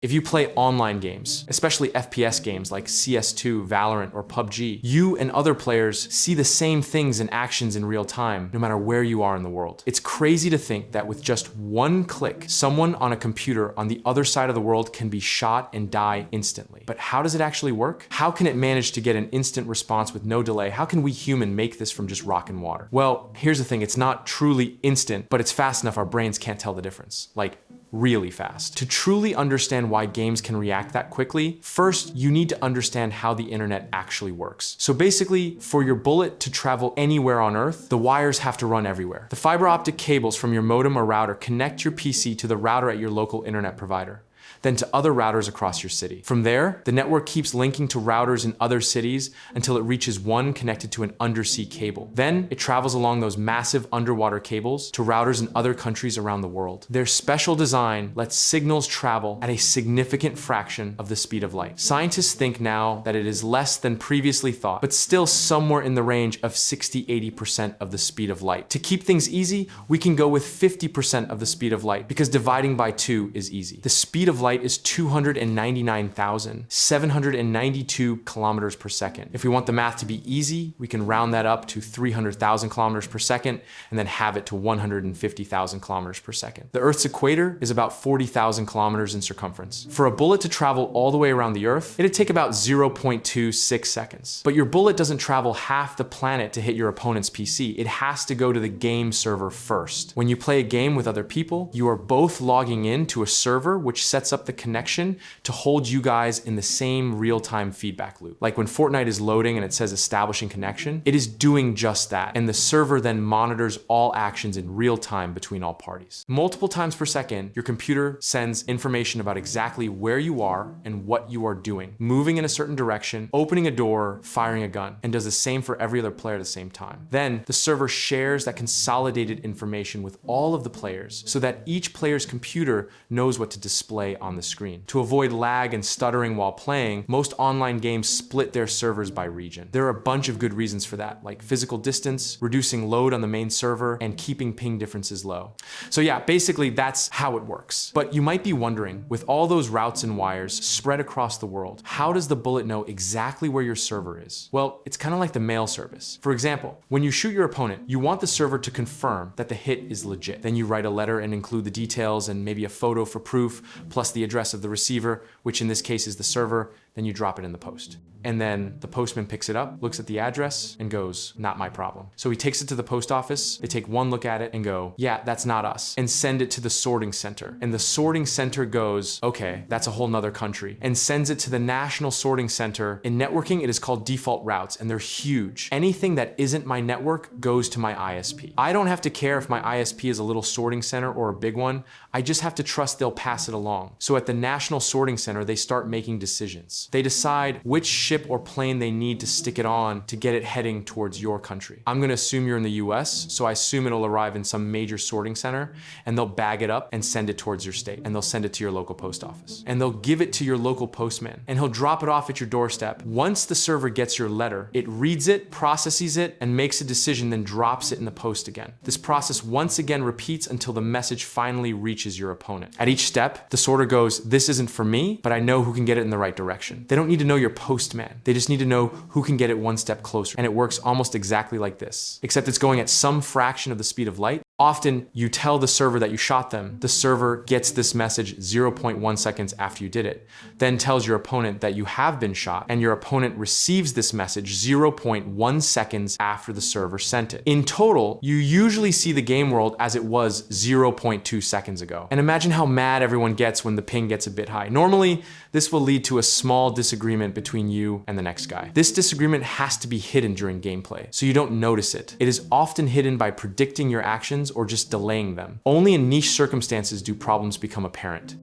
If you play online games, especially FPS games like CS2, Valorant, or PUBG, you and other players see the same things and actions in real time, no matter where you are in the world. It's crazy to think that with just one click, someone on a computer on the other side of the world can be shot and die instantly. But how does it actually work? How can it manage to get an instant response with no delay? How can we human make this from just rock and water? Well, here's the thing, it's not truly instant, but it's fast enough our brains can't tell the difference. Like, really fast. To truly understand why games can react that quickly, first, you need to understand how the internet actually works. So basically, for your bullet to travel anywhere on Earth, the wires have to run everywhere. The fiber optic cables from your modem or router connect your PC to the router at your local internet provider, then to other routers across your city. From there, the network keeps linking to routers in other cities until it reaches one connected to an undersea cable. Then it travels along those massive underwater cables to routers in other countries around the world. Their special design lets signals travel at a significant fraction of the speed of light. Scientists think now that it is less than previously thought, but still somewhere in the range of 60–80% of the speed of light. To keep things easy, we can go with 50% of the speed of light because dividing by 2 is easy. The speed of light is 299,792 kilometers per second. If we want the math to be easy, we can round that up to 300,000 kilometers per second and then have it to 150,000 kilometers per second. The Earth's equator is about 40,000 kilometers in circumference. For a bullet to travel all the way around the Earth, it'd take about 0.26 seconds. But your bullet doesn't travel half the planet to hit your opponent's PC. It has to go to the game server first. When you play a game with other people, you are both logging in to a server which sets up the connection to hold you guys in the same real-time feedback loop. Like when Fortnite is loading and it says establishing connection, it is doing just that. And the server then monitors all actions in real time between all parties. Multiple times per second, your computer sends information about exactly where you are and what you are doing, moving in a certain direction, opening a door, firing a gun, and does the same for every other player at the same time. Then the server shares that consolidated information with all of the players so that each player's computer knows what to display on the screen. To avoid lag and stuttering while playing, most online games split their servers by region. There are a bunch of good reasons for that, like physical distance, reducing load on the main server, and keeping ping differences low. So yeah, basically that's how it works. But you might be wondering, with all those routes and wires spread across the world, how does the bullet know exactly where your server is? Well, it's kind of like the mail service. For example, when you shoot your opponent, you want the server to confirm that the hit is legit. Then you write a letter and include the details and maybe a photo for proof, plus the address of the receiver, which in this case is the server, then you drop it in the post. And then the postman picks it up, looks at the address, and goes, not my problem. So he takes it to the post office, they take one look at it and go, yeah, that's not us, and send it to the sorting center. And the sorting center goes, okay, that's a whole nother country, and sends it to the national sorting center. In networking, it is called default routes, and they're huge. Anything that isn't my network goes to my ISP. I don't have to care if my ISP is a little sorting center or a big one. I just have to trust they'll pass it along. So at the national sorting center, they start making decisions. They decide which ship or plane they need to stick it on to get it heading towards your country. I'm gonna assume you're in the US, so I assume it'll arrive in some major sorting center, and they'll bag it up and send it towards your state, and they'll send it to your local post office. And they'll give it to your local postman, and he'll drop it off at your doorstep. Once the server gets your letter, it reads it, processes it, and makes a decision, then drops it in the post again. This process once again repeats until the message finally reaches your opponent. At each step, the sorter goes, this isn't for me, but I know who can get it in the right direction. They don't need to know your postman. They just need to know who can get it one step closer. And it works almost exactly like this, except it's going at some fraction of the speed of light. Often you tell the server that you shot them. The server gets this message 0.1 seconds after you did it, then tells your opponent that you have been shot, and your opponent receives this message 0.1 seconds after the server sent it. In total, you usually see the game world as it was 0.2 seconds ago. And imagine how mad everyone gets when the ping gets a bit high. Normally, this will lead to a small disagreement between you and the next guy. This disagreement has to be hidden during gameplay, so you don't notice it. It is often hidden by predicting your actions or just delaying them. Only in niche circumstances do problems become apparent.